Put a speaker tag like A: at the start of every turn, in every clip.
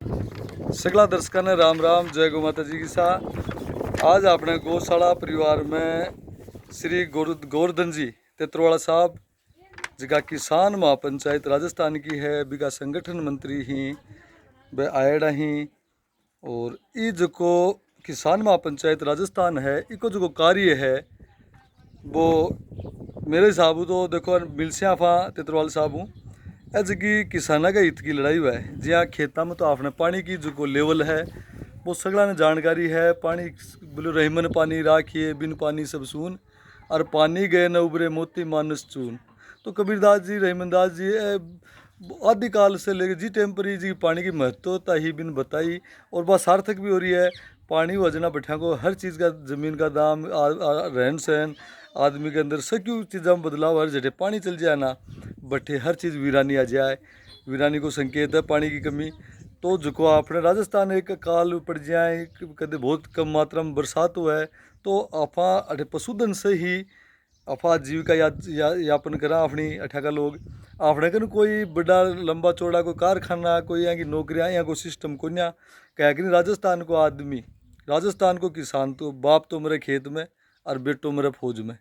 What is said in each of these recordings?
A: सगला दर्शकों ने राम राम, जय गौ माता जी की सा। आज अपने गौशाला परिवार में श्री गोवर्धन जी तेतरवाला साहब जिका किसान महापंचायत राजस्थान की है, बिका संगठन मंत्री ही वे आयड़ा ही। और ये जो किसान महापंचायत राजस्थान है, इको जो कार्य है वो मेरे हिसाब तो देखो मिलसिया फा तेतरवाल साहब हूँ एज की किसाना का हित की लड़ाई हुआ है। जहाँ खेता में तो आपने पानी की जो लेवल है वो सगला ने जानकारी है। पानी बोलो रहीमन पानी राखिए बिन पानी सब सून, और पानी गए न उबरे मोती मानस चून। तो कबीरदास जी रहीमनदास जी आदि काल से लेकर जी टाइम पर जी पानी की महत्वता ही बिन बताई, और वह सार्थक भी हो रही है। पानी वजना बैठा को हर चीज़ का, ज़मीन का दाम, रहन सहन, आदमी के अंदर सक्यू चीज़ों में बदलाव, हर जगह पानी चल जाए ना बटे हर चीज़ वीरानी आ जाए। वीरानी को संकेत है पानी की कमी। तो जो अपने राजस्थान एक काल पड़ जाए, कदे बहुत कम मात्रा में बरसात हुआ है, तो आपा अठे पशुधन से ही आपा जीविका यापन करा अपनी अठा का लोग। आपने कन कोई बड़ा लंबा चौड़ा कोई कारखाना, कोई यहाँ की नौकरियाँ, यहाँ को सिस्टम को ना कह कि राजस्थान को आदमी, राजस्थान को किसान तो बाप तो मेरे खेत में और बेटो मेरे फौज में,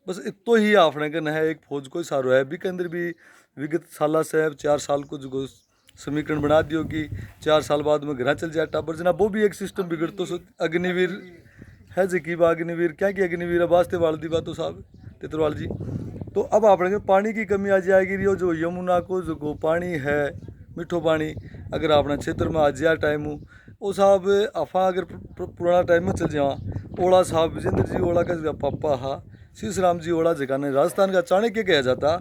A: बस इतो ही आपने कन है। एक फौज को ही सारो है भी के अंदर भी विगत साल से 4 साल को जो समीकरण बना दियो कि 4 साल बाद में घर चल जाए टाबर जना, वो भी एक सिस्टम बिगड़ तो अग्निवीर है जी की अग्निवीर क्या कि अग्निवीर वास्ते वाल दी बात तो साहब तेतरवाल जी। तो अब आपने पानी की कमी आ जाएगी। रियो जो यमुना को जो पानी है मीठो पानी, अगर अपना क्षेत्र में आ जाए टाइम वो साहब अफा अगर पुराना टाइम में चल जावा, ओला साहब विजेंद्र जी ओला का पापा हा शीश राम जी ओला जगह ने राजस्थान का चाणक्य कहा जाता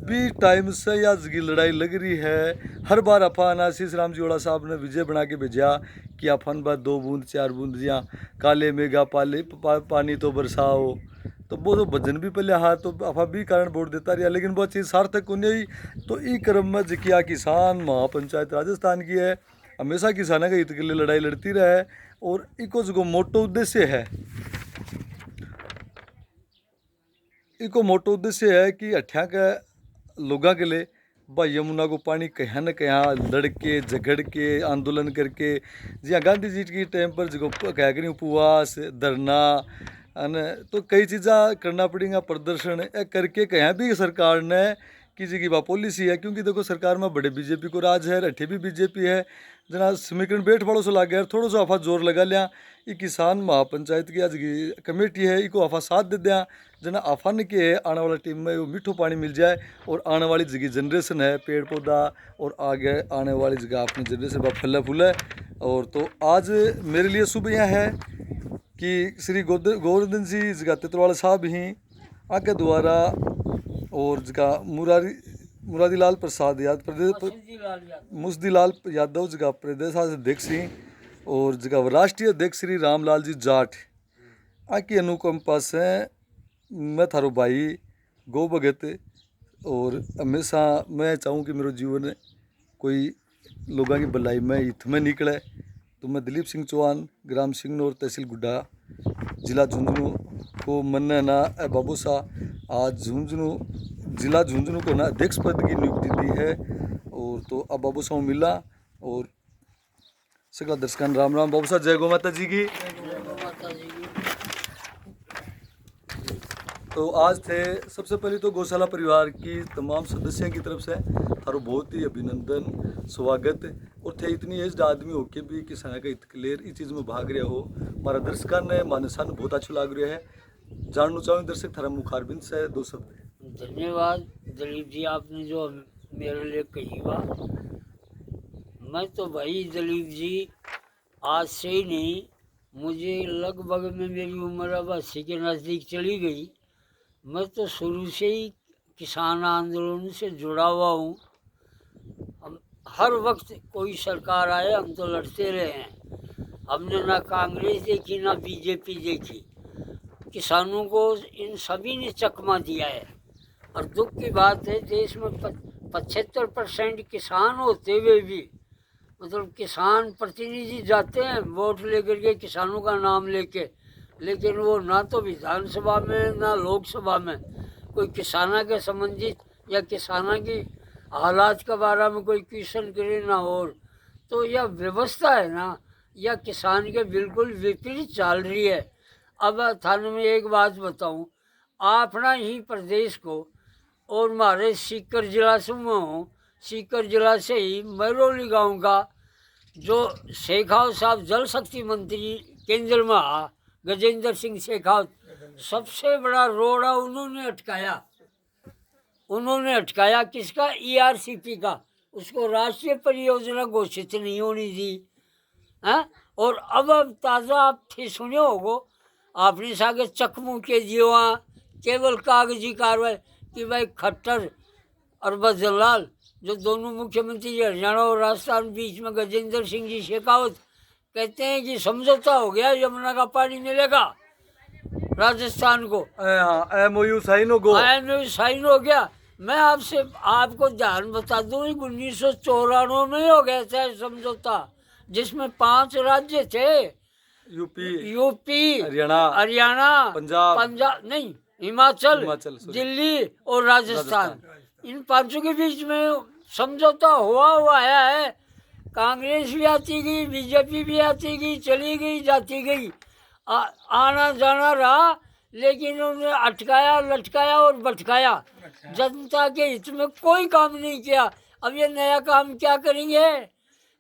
A: भी टाइम से या जगी लड़ाई लग रही है। हर बार अफा ना शीश राम जी ओला साहब ने विजय बना के भेजा कि अफन बार 2 बूंद 4 बूंद जिया काले मेगा पानी तो बरसाओ। तो वो तो भजन भी पहले हाँ तो अफा भी कारण वोट देता रहा, लेकिन वो चीज़ सार्थक को नहीं। तो ई क्रम में जिकिया किसान महापंचायत राजस्थान की है, हमेशा किसानों के हित के लिए लड़ाई लड़ती रहे। और इको जो मोटो उद्देश्य है, इको मोटो उद्देश्य है कि अठ्या के लोगों के लिए भाई यमुना को पानी कहाँ न कहाँ लड़के झगड़ के आंदोलन करके, जी गांधी जी की टाइम पर जो कह करी उपवास धरना अन तो कई चीज़ा करना पड़ेगा, प्रदर्शन करके कहीं भी सरकार ने की जी की वह पॉलिसी है। क्योंकि देखो सरकार में बड़े बीजेपी को राज है, अठे भी बीजेपी है जना समीकरण बैठ वालों से लाग गया। थोड़ा सा आफा जोर लगा लिया, ये किसान महापंचायत की आज की कमेटी है इको आफा साथ दे दिया जना आफान के आने वाला टीम में वो मीठो पानी मिल जाए। और आने वाली जगह जनरेशन है पेड़ पौधा, और आगे आने वाली जगह अपनी जनरेशन वह फल फूल है। और तो आज मेरे लिए शुभ यह है कि श्री गोवर्धन जी जगह तेतरवाल साहब ही आके द्वारा और जगह मुरारी लाल प्रसाद मुस्दीलाल यादव जगह प्रदेश अध्यक्ष ही, और जगह राष्ट्रीय अध्यक्ष श्री रामलाल जी जाट आकी अनुकंपा से मैं थारो भाई गौ भगत। और हमेशा मैं चाहूँ कि मेरा जीवन कोई लोगों की भलाई में हित में निकले। तो मैं दिलीप सिंह चौहान, ग्राम सिंगनौर, तहसील गुड्डा, जिला झुंझुनू को मन ना बाबू शाह आज झुंझुनू जिला झुंझुनू को ना अध्यक्ष पद की नियुक्ति दी है। और तो अब बाबू शाह मिला। और सगला दर्शकों राम राम, बाबू शाह जय गौ माता जी की। तो आज थे सबसे पहले तो गौशाला परिवार की तमाम सदस्यों की तरफ से थारो बहुत ही अभिनंदन स्वागत। और थे इतनी एज आदमी होके भी किसान का हित क्लियर इस चीज़ में भाग रहा हो, हमारा दर्शकों ने मानसा ने बहुत अच्छा लग रहा है। जानना चाहूँ दर्शक थारा मुखारबिंद से 2 शब्द।
B: धन्यवाद दिलीप जी, आपने जो मेरे लिए कही बात। मैं तो भाई दिलीप जी आज से ही नहीं, मुझे लगभग में मेरी उम्र अब 80 के नज़दीक चली गई। मैं तो शुरू से ही किसान आंदोलन से जुड़ा हुआ हूँ। हम हर वक्त कोई सरकार आए हम तो लड़ते रहे हैं। हमने ना कांग्रेस देखी ना बीजेपी देखी, किसानों को इन सभी ने चकमा दिया है। और दुख की बात है देश में 75% किसान होते हुए भी मतलब किसान प्रतिनिधि जाते हैं वोट लेकर के किसानों का नाम लेके, लेकिन वो ना तो विधानसभा में ना लोकसभा में कोई किसाना के संबंधित या किसाना की हालात के बारे में कोई क्वेश्चन करे ना। और तो यह व्यवस्था है ना, यह किसान के बिल्कुल विपरीत चल रही है। अब थाने में एक बात बताऊं, अपना ही प्रदेश को और हमारे सीकर जिला से मैं हूँ, सीकर जिला से ही मैरोली गांव का जो शेखावत साहब जल शक्ति मंत्री केंद्र में आ, गजेंद्र सिंह शेखावत, सबसे बड़ा रोड़ा उन्होंने अटकाया। उन्होंने अटकाया किसका? ERCP का। उसको राष्ट्रीय परियोजना घोषित नहीं होनी दी है। और अब ताज़ा आप थे सुने होगो, आपने सागे चकमू के जीवा केवल कागजी कार्रवाई कि भाई खट्टर और बजरलाल जो दोनों मुख्यमंत्री हरियाणा और राजस्थान बीच में गजेंद्र सिंह जी शेखावत कहते हैं कि समझौता हो गया, यमुना का पानी मिलेगा राजस्थान को।
A: MOU साइन हो गो,
B: MOU साइन हो गया। मैं आपको ध्यान बता दूं, 1994 में हो गया था समझौता, जिसमें 5 राज्य थे, यूपी, हरियाणा, पंजाब नहीं, हिमाचल, दिल्ली और राजस्थान। इन 5 के बीच में समझौता हुआ है। कांग्रेस भी आती गई, बीजेपी भी आती गई, चली गई, जाती गई, आना जाना रहा, लेकिन उन्होंने अटकाया, लटकाया और भटकाया। जनता के हित में कोई काम नहीं किया। अब ये नया काम क्या करेंगे?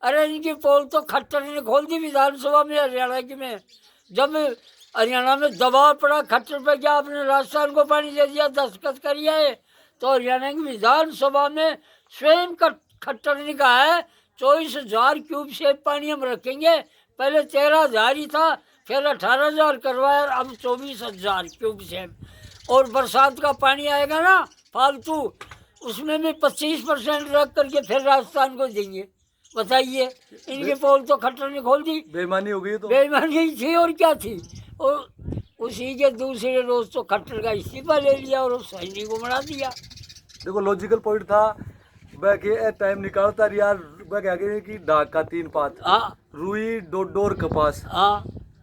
B: अरे इनकी पोल तो खट्टर ने खोल दी विधानसभा में, हरियाणा की में। जब हरियाणा में दबाव पड़ा खट्टर पे, क्या आपने राजस्थान को पानी दे दिया, दस्तखत करिए है, तो हरियाणा की विधानसभा में स्वयं खट्टर ने कहा है 24,000 क्यूब से पानी हम रखेंगे। पहले 13,000 ही था, फिर 18,000 करवाया, अब 24,000 क्यूब से। और बरसात का पानी आएगा ना फालतू, उसमें भी 25% रख करके फिर राजस्थान को देंगे। बताइए, इनके पोल तो खट्टर ने खोल दी।
A: बेईमानी हो गई, तो
B: बेईमानी ही थी और क्या थी। और उसी के दूसरे रोज तो खट्टर का इस्तीफा ले लिया और उस सैनिक को बना दिया।
A: देखो लॉजिकल पॉइंट था वह के टाइम निकालता यार, वह कह गए कि ढाका 3 पात, रुई डोर कपास।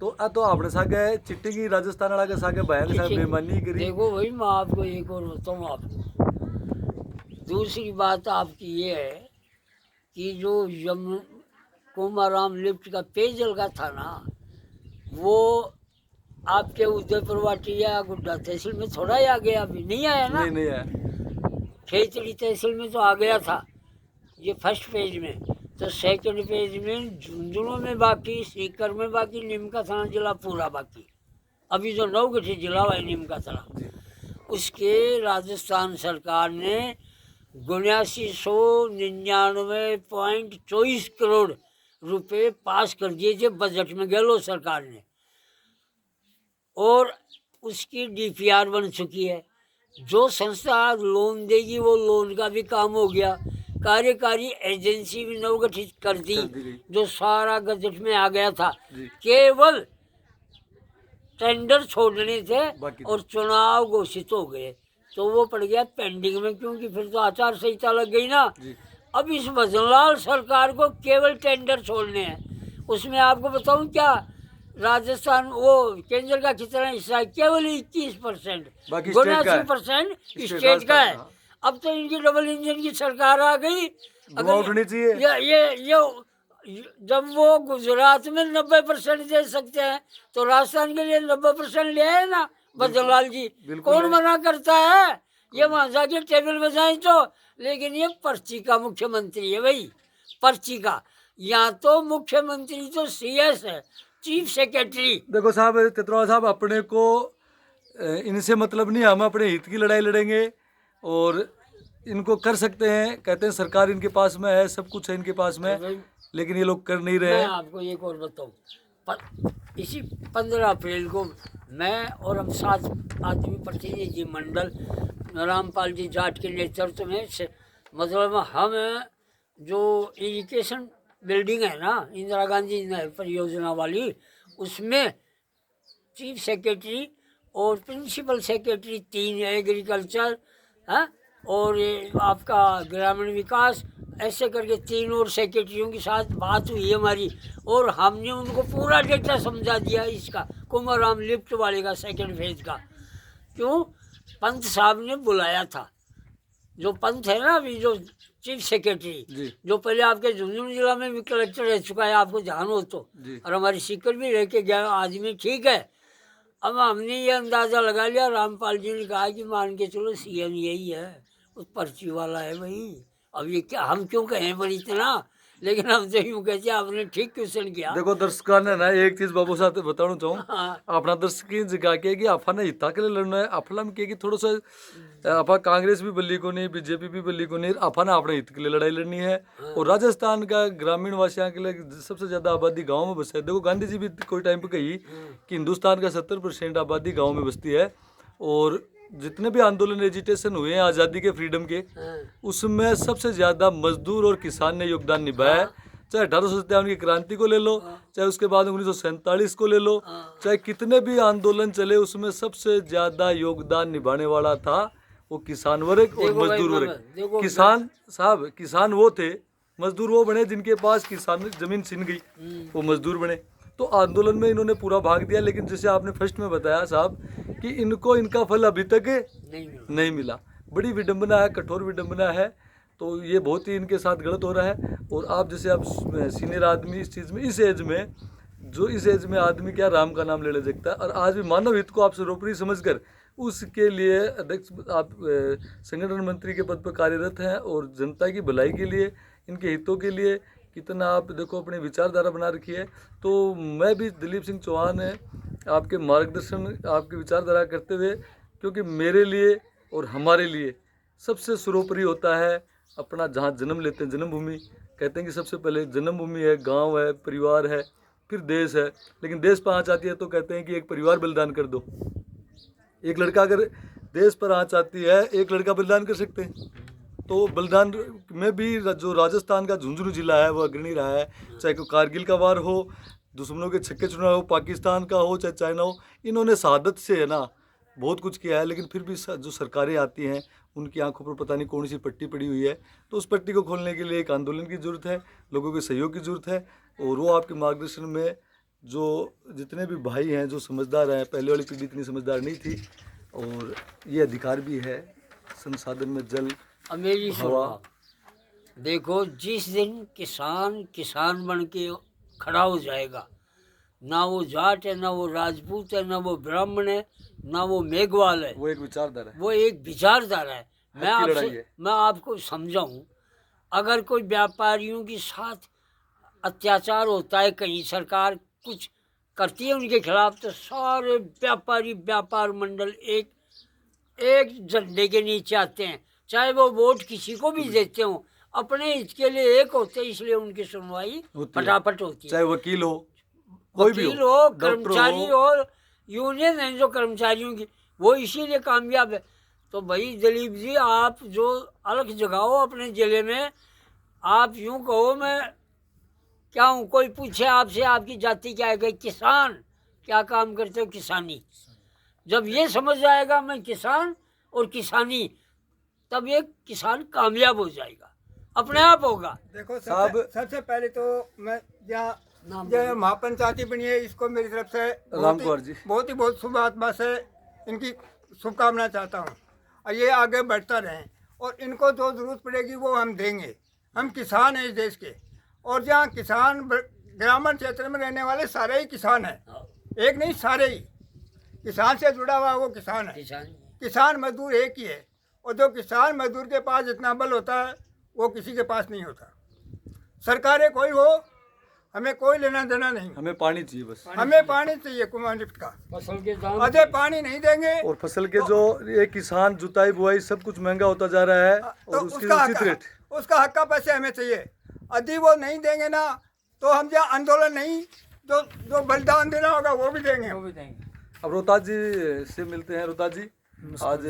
A: तो आपने सागे चिट्टी की राजस्थान वाला के सागे बयान साहब बेईमानी करी।
B: देखो भाई, मैं आपको एक और बताऊँ आपको। दूसरी बात आपकी ये है कि जो कुमाराम लिफ्ट का पेयजल का था ना, वो आपके उदयपुर वाटिया गुड्डा तहसील में थोड़ा ही आ गया, अभी नहीं आया ना।
A: नहीं आया।
B: खेतड़ी तहसील में तो आ गया था ये फर्स्ट पेज में, तो सेकंड पेज में झुंझुनू में बाकी, सीकर में बाकी, नीमका थाना जिला पूरा बाकी। अभी जो 9 गठित जिला हुआ है नीमका थाना, उसके राजस्थान सरकार ने 7999.24 करोड़ रुपए पास कर दिए थे बजट में, गहलोत सरकार ने। और उसकी DPR बन चुकी है। जो संस्था लोन देगी वो लोन का भी काम हो गया। कार्यकारी एजेंसी भी नवगठित कर दी, जो सारा गजट में आ गया था। केवल टेंडर छोड़ने थे और चुनाव घोषित हो गए, तो वो पड़ गया पेंडिंग में, क्योंकि फिर तो आचार संहिता लग गई ना। अब इस भजनलाल सरकार को केवल टेंडर छोड़ने हैं। उसमें आपको बताऊं क्या, राजस्थान वो केंद्र का कितना हिस्सा है? केवल 21%, 82% स्टेट का है। अब तो इनकी डबल इंजन की सरकार आ गई। ये जब वो गुजरात में 90% दे सकते हैं, तो राजस्थान के लिए 90% ले आए ना भजनलाल जी। कौन मना करता है? ये वहां जाके टेबल बजाएं तो, लेकिन ये पर्ची का मुख्यमंत्री है भाई, पर्ची का। यहाँ तो मुख्यमंत्री तो CS है, चीफ सेक्रेटरी।
A: देखो साहब तितरवाल साहब, अपने को इनसे मतलब नहीं, हम अपने हित की लड़ाई लड़ेंगे और इनको कर सकते हैं। कहते हैं सरकार इनके पास में है, सब कुछ है इनके पास में, लेकिन ये लोग कर नहीं रहे।
B: मैं आपको एक और बताऊं, इसी 15 अप्रैल को मैं और हम 7 आदमी प्रतिनिधि मंडल रामपाल जी जाट के नेतृत्व में, मतलब हम जो एजुकेशन बिल्डिंग है ना इंदिरा गांधी नहर परियोजना वाली, उसमें चीफ सेक्रेटरी और प्रिंसिपल सेक्रेटरी 3 एग्रीकल्चर है और आपका ग्रामीण विकास, ऐसे करके 3 और सेक्रेटरियों के साथ बात हुई हमारी, और हमने उनको पूरा डेटा समझा दिया इसका, कुमाराम लिफ्ट वाले का सेकंड फेज का। क्यों? पंत साहब ने बुलाया था, जो पंत है ना अभी जो चीफ सेक्रेटरी,
A: जी
B: जो पहले आपके झुंझुनू जिला में भी कलेक्टर रह चुका है, आपको ध्यान हो तो,
A: जी
B: और हमारी सीकर भी रह के गया आदमी, ठीक है। अब हमने ये अंदाजा लगा लिया, रामपाल जी ने कहा कि मान के चलो सीएम यही है, उस पर्ची वाला है भाई। अब ये क्या, हम क्यों कहें पर इतना, लेकिन हम तो यूँ कहते हैं आपने ठीक क्वेश्चन किया।
A: देखो दर्शकों ने ना एक चीज बाबू साहब बताना चाहूँ,
B: हाँ,
A: अपना दर्शक की जगह के कि आपा ने हिता के लिए लड़ना है, आपला में कि थोड़ा सा आपा कांग्रेस भी बल्ली को नहीं, बीजेपी भी बल्ली को नहीं, आपा ने अपने हित के लिए लड़ाई लड़नी है। और राजस्थान का ग्रामीण वासियों के लिए सबसे ज्यादा आबादी गाँव में बस है। देखो गांधी जी भी कोई टाइम पे कही कि हिंदुस्तान का 70% आबादी गाँव में बसती है, और जितने भी आंदोलन एजिटेशन हुए हैं आज़ादी के, फ्रीडम के,
B: हाँ,
A: उसमें सबसे ज्यादा मजदूर और किसान ने योगदान निभाया है। चाहे 1857 की क्रांति को ले लो, चाहे उसके बाद 1947 को ले लो, चाहे कितने भी आंदोलन चले, उसमें सबसे ज्यादा योगदान निभाने वाला था वो किसान वर्ग और
B: देखो भाई,
A: मजदूर वर्ग।
B: देखो
A: किसान साहब, किसान वो थे, मजदूर वो बने जिनके पास किसान जमीन छिन गई, वो मजदूर बने। तो आंदोलन में इन्होंने पूरा भाग दिया, लेकिन जैसे आपने फर्स्ट में बताया साहब कि इनको इनका फल अभी तक
B: नहीं मिला।
A: नहीं मिला। बड़ी विडंबना है, कठोर विडंबना है। तो ये बहुत ही इनके साथ गलत हो रहा है। और आप जैसे आप सीनियर आदमी इस चीज़ में, इस एज में, जो इस एज में आदमी क्या राम का नाम ले सकता है, और आज भी मानव हित को आप सर्वोपरि समझकर उसके लिए अध्यक्ष आप संगठन मंत्री के पद पर कार्यरत हैं, और जनता की भलाई के लिए, इनके हितों के लिए कितना आप देखो अपनी विचारधारा बना रखी है। तो मैं भी दिलीप सिंह चौहान है आपके मार्गदर्शन, आपकी विचारधारा करते हुए, क्योंकि मेरे लिए और हमारे लिए सबसे सर्वोपरि होता है अपना जहाँ जन्म लेते हैं, जन्मभूमि। कहते हैं कि सबसे पहले जन्मभूमि है, गांव है, परिवार है, फिर देश है। लेकिन देश पर आँच आती है तो कहते हैं कि एक परिवार बलिदान कर दो। एक लड़का अगर देश पर आँच आती है, एक लड़का बलिदान कर सकते हैं। तो बलिदान में भी जो राजस्थान का झुंझुनू जिला है वो अग्रणी रहा है। चाहे कोई कारगिल का वार हो, दुश्मनों के छक्के छुड़ा हो, पाकिस्तान का हो, चाहे चाइना हो, इन्होंने शहादत से है ना बहुत कुछ किया है। लेकिन फिर भी जो सरकारें आती हैं उनकी आंखों पर पता नहीं कौन सी पट्टी पड़ी हुई है। तो उस पट्टी को खोलने के लिए एक आंदोलन की ज़रूरत है, लोगों के सहयोग की ज़रूरत है। और वो आपके मार्गदर्शन में जो जितने भी भाई हैं जो समझदार हैं, पहले वाली पीढ़ी इतनी समझदार नहीं थी, और ये अधिकार भी है संसाधन में जल
B: अब मेरी सुनो
A: हवा।
B: आप, देखो जिस दिन किसान किसान बन के खड़ा हो जाएगा, ना वो जाट है, ना वो राजपूत है, ना वो ब्राह्मण है, ना वो मेघवाल है,
A: वो एक विचारधारा है,
B: वो एक विचारधारा है। मैं
A: हक की लड़ाई
B: आपसे
A: है।
B: मैं आपको समझाऊं, अगर कोई व्यापारियों के साथ अत्याचार होता है, कहीं सरकार कुछ करती है उनके खिलाफ, तो सारे व्यापारी व्यापार मंडल एक एक झंडे के नीचे आते हैं, चाहे वो वोट किसी को भी देते हो, अपने हित के लिए एक होते हैं, इसलिए उनकी सुनवाई
A: होती है।
B: फटाफट होती है।
A: चाहे वकील हो, कोई भी
B: वकील
A: हो,
B: हो,
A: डॉक्टर
B: कर्मचारी हो, यूनियन है जो कर्मचारियों की, वो इसीलिए कामयाब है। तो भाई दिलीप जी, आप जो अलग जगाओ अपने जिले में, आप यूं कहो, मैं क्या हूँ, कोई पूछे आपसे आपकी जाति क्या है, कि किसान, क्या काम करते हो, किसानी। जब ये समझ जाएगा मैं किसान और किसानी, तब ये किसान कामयाब हो जाएगा, अपने आप होगा।
C: देखो
A: साहब-
C: सबसे पहले तो मैं यहाँ
B: नाम
C: जो महापंचायती बनी है, इसको मेरी तरफ से
A: राम कुमार जी।
C: बहुत शुभ आत्मा से इनकी शुभकामना चाहता हूँ, और ये आगे बढ़ता रहें, और इनको जो जरूरत पड़ेगी वो हम देंगे। हम किसान हैं इस देश के, और जहाँ किसान ग्रामीण क्षेत्र में रहने वाले सारे ही किसान हैं, एक नहीं सारे ही किसान से जुड़ा हुआ वो किसान है।
B: किसान
C: किसान मजदूर एक ही है, और जो किसान मजदूर के पास जितना बल होता है वो किसी के पास नहीं होता। सरकारें कोई हो, हमें कोई लेना देना नहीं,
A: हमें पानी चाहिए बस।
C: हमें पानी चाहिए कुमांडित का।
B: फसल के दाम
C: अजय पानी नहीं देंगे
A: और फसल के जो ये किसान जुताई बुआई सब कुछ महंगा होता जा रहा है,
C: तो
A: और उसकी उचित रेट।
C: उसका हक का पैसे हमें चाहिए। यदि वो नहीं देंगे ना, तो हम जो आंदोलन नहीं, जो जो बलिदान देना होगा वो भी देंगे।
A: अब रोहताज जी से मिलते हैं। रोहताज जी, आज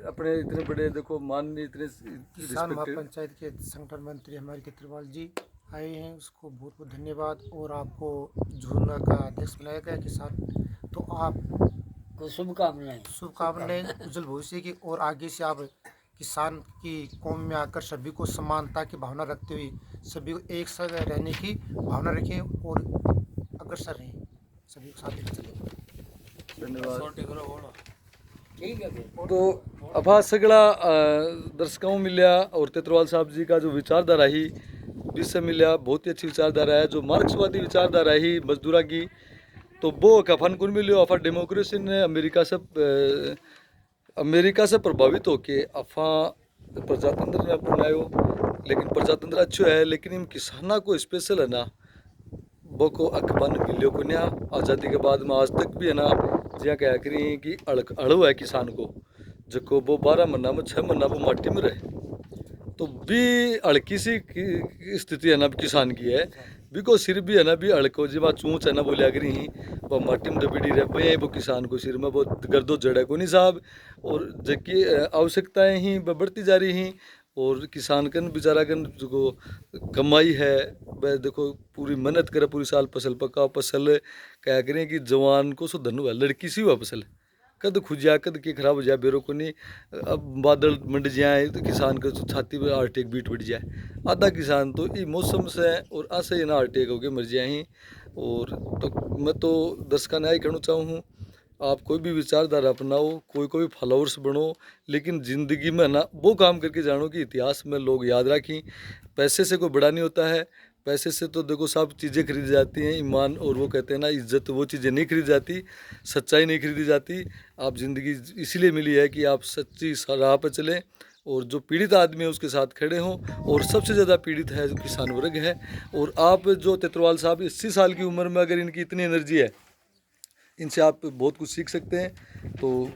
A: अपने इतने बड़े देखो माननीय इतने
D: किसान
A: रिस्पेक्टेड
D: महापंचायत के संगठन मंत्री हमारे केतरवाल जी आए हैं, उसको बहुत बहुत धन्यवाद। और आपको झुंझुनू का अध्यक्ष बनाया गया किसान, तो आप
B: को शुभकामनाएं।
D: शुभकामनाएं उज्जवल भविष्य की, और आगे से आप किसान की कौम में आकर सभी को समानता की भावना रखते हुए सभी को एक साथ रहने की भावना रखें, और अग्रसर रहें, सभी को साथ लेकर चलें।
A: धन्यवाद।
B: ठीक है फिर।
A: तो अभा सगळा दर्शकों मिल्या और तेतरवाल साहब जी का जो विचारधारा ही जिससे मिल्या बहुत ही अच्छी विचारधारा है, जो मार्क्सवादी विचारधारा ही मजदूरा की, तो वो कफन कुन मिलियो अफा डेमोक्रेसी ने अमेरिका से प्रभावित होके अफा प्रजातंत्र ने अपनायो, लेकिन प्रजातंत्र अच्छो है, लेकिन इन किसाना को स्पेशल है ना वो को अकबन मिलियो को न्या आज़ादी के बाद में आज तक भी है ना जिया कह करी कि अड़ो है किसान को, जको वो 12 महीना में 6 महीना वो माटी में रहे, तो भी अड़की सी स्थिति है ना किसान की है, भी को सिर भी है ना भी अड़को जी बात चूच है ना बोलिया करी वो माटी में दबीड़ी रहे भाई वो किसान को सिर में वो गर्दो जड़े को नहीं साहब, और जबकि आवश्यकताएं ही बढ़ती जा रही हैं, और किसान कन बेचारा कन जो कमाई है वह देखो पूरी मेहनत करे, पूरी साल फसल पका फसल क्या करें कि जवान को सो धनु है, लड़की सी हुआ फसल कद खुजिया कद के खराब हो जाए बेरो को नहीं, अब बादल मंड जाए तो किसान का छाती में हार्ट बीट बढ़ जाए, आधा किसान तो ये मौसम से और ऐसे ही ना हार्ट होके मर जाए ही। और तो मैं तो दर्शकों ने आई कहना चाहूँ, आप कोई भी विचारधारा अपनाओ, कोई फॉलोअर्स बनो, लेकिन ज़िंदगी में ना वो काम करके जानो कि इतिहास में लोग याद रखें। पैसे से कोई बड़ा नहीं होता है, पैसे से तो देखो सब चीज़ें खरीदी जाती हैं, ईमान और वो कहते हैं ना इज्जत, वो चीज़ें नहीं खरीदी जाती, सच्चाई नहीं खरीदी जाती। आप ज़िंदगी इसीलिए मिली है कि आप सच्ची राह पर चलें और जो पीड़ित आदमी है उसके साथ खड़े हों, और सबसे ज़्यादा पीड़ित है जो किसान वर्ग है। और आप जो तेतरवाल साहब 80 साल की उम्र में अगर इनकी इतनी एनर्जी है, इनसे आप बहुत कुछ सीख सकते हैं। तो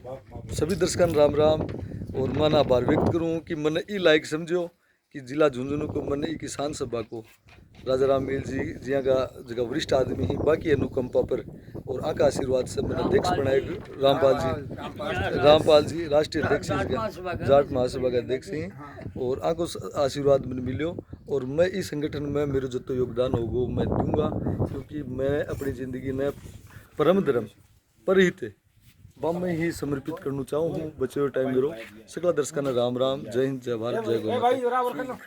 A: सभी दर्शकों राम राम, और मैं आभार व्यक्त करूँ कि मैंने ई लाइक समझो कि जिला झुंझुनू को मैंने ई किसान सभा को राजा राम मील जी जिया का जगह वरिष्ठ आदमी ही बाकी अनुकंपा पर और आका आशीर्वाद से मैंने अध्यक्ष बनाए रामपाल जी राष्ट्रीय अध्यक्ष जाट महासभा के अध्यक्ष हैं, और आको आशीर्वाद मैंने मिलो, और मैं इस संगठन में मेरे जो तो योगदान होगा मैं दूंगा, क्योंकि मैं अपनी ज़िंदगी ने परम धर्म परहित बम में ही समर्पित करना चाहूँ। बचे हुए टाइम मेरो सकला दर्शकों राम राम, जय हिंद, जय भारत, जय गौ माता।